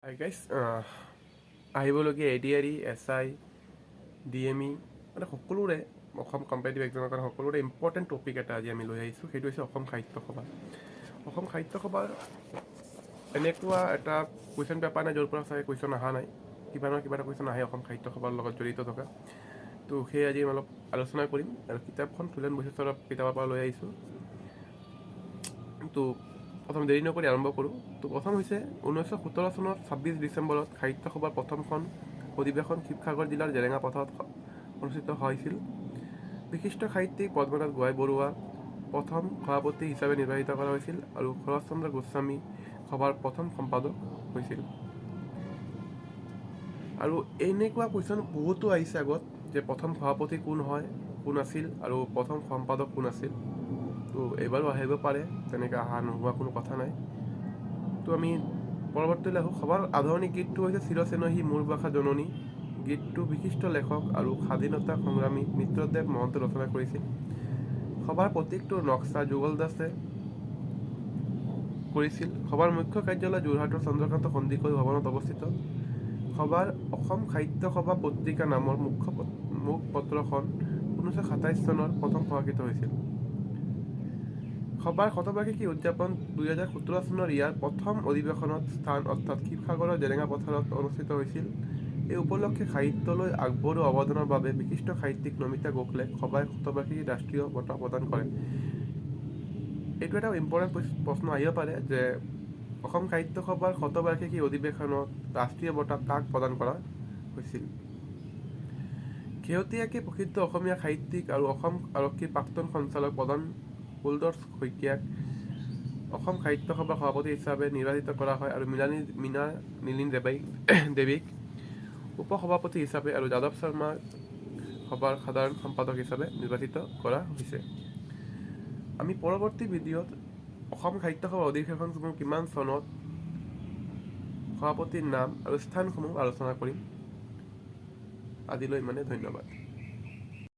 Hi guys আহিবলগীয়া ADRE SI DME মানে সকলোৰে অসম কম্পিটিটিভ এক্সামৰ কাৰণে সকলোৰে ইম্পৰ্টেণ্ট টপিক এটা আজি আমি লৈ আহিছোঁ। সেইটো হৈছে অসম সাহিত্য সভা। অসম সাহিত্য সভাৰ এনেকুৱা এটা কুৱেশ্যন পেপাৰ নাই য'ৰ পৰা চাগে কুৱেশ্যন অহা নাই, কিবা নহয় কিবা এটা কুৱেশ্যন আহে অসম সাহিত্য সভাৰ লগত জড়িত থকা। তো সেই আজি আমি অলপ আলোচনা কৰিম আৰু কিতাপখন ফুলেন বৈশিষ্ট্যৰ কিতাপৰ পৰা লৈ আহিছোঁ। তো প্ৰথম দেৰি নকৰি আৰম্ভ কৰোঁ। তো প্ৰথম হৈছে 1917 চনত 26 ডিচেম্বৰত সাহিত্য সভাৰ প্ৰথমখন অধিৱেশন শিৱসাগৰ জিলাৰ জেৰেঙা পথাৰত অনুষ্ঠিত হৈছিল। বিশিষ্ট সাহিত্যিক পদ্মনাথ গোহাঁই বৰুৱা প্ৰথম সভাপতি হিচাপে নিৰ্বাচিত কৰা হৈছিল আৰু শৰৎচন্দ্ৰ গোস্বামী সভাৰ প্ৰথম সম্পাদক হৈছিল। আৰু এনেকুৱা কুৱেশ্যন বহুতো আহিছে আগত যে প্ৰথম সভাপতি কোন হয়, কোন আছিল আৰু প্ৰথম সম্পাদক কোন আছিল। তো এইবাৰো আহিব পাৰে, তেনেকৈ অহা নোহোৱা কোনো কথা নাই। তো আমি পৰৱৰ্তীলৈ আহোঁ। সভাৰ আদৰণি গীতটো হৈছে চিৰচেনহী মোৰ ভাষা জননী। গীতটো বিশিষ্ট লেখক আৰু স্বাধীনতা সংগ্ৰামী মিত্ৰদেৱ মহন্তই ৰচনা কৰিছিল। সভাৰ প্ৰতীকটোৰ নক্সা যুগল দাসে কৰিছিল। সভাৰ মুখ্য কাৰ্যালয় যোৰহাটৰ চন্দ্ৰকান্ত সন্দিকৈ ভৱনত অৱস্থিত। সভাৰ অসম সাহিত্য সভা পত্ৰিকা নামৰ মুখপত্ৰখন 1927 চনত প্ৰথম প্ৰকাশিত হৈছিল। সভাৰ শতবাৰ্ষিকী উদযাপন 2017 চনৰ ইয়াৰ প্ৰথম অধিৱেশনত স্থান অৰ্থাৎ শিৱসাগৰৰ জেৰেঙা পথাৰত অনুষ্ঠিত হৈছিল। এই উপলক্ষে সাহিত্যলৈ আগবঢ়োৱা অৱদানৰ বাবে বিশিষ্ট সাহিত্যিক নমিতা গোখলেক সভাই শতবাৰ্ষিকী ৰাষ্ট্ৰীয় বঁটা প্ৰদান কৰে। এইটো এটা ইম্পৰ্টেণ্ট প্ৰশ্ন আহিব পাৰে যে অসম সাহিত্য সভাৰ শতবাৰ্ষিকী অধিৱেশনত ৰাষ্ট্ৰীয় বঁটা কাক প্ৰদান কৰা হৈছিল। শেহতীয়াকৈ প্ৰসিদ্ধ অসমীয়া সাহিত্যিক আৰু অসম আৰক্ষীৰ প্ৰাক্তন সঞ্চালক প্ৰধান কুলধৰ শইকীয়াক অসম সাহিত্য সভাৰ সভাপতি হিচাপে নিৰ্বাচিত কৰা হয় আৰু মীনা নীলিন দেৱীক উপসভাপতি হিচাপে আৰু যাদৱ শৰ্মাক সভাৰ সাধাৰণ সম্পাদক হিচাপে নিৰ্বাচিত কৰা হৈছে। আমি পৰৱৰ্তী ভিডিঅ'ত অসম সাহিত্য সভাৰ অধিৱেশনসমূহ কিমান চনত, সভাপতিৰ নাম আৰু স্থানসমূহ আলোচনা কৰিম। আজিলৈ ইমানে, ধন্যবাদ।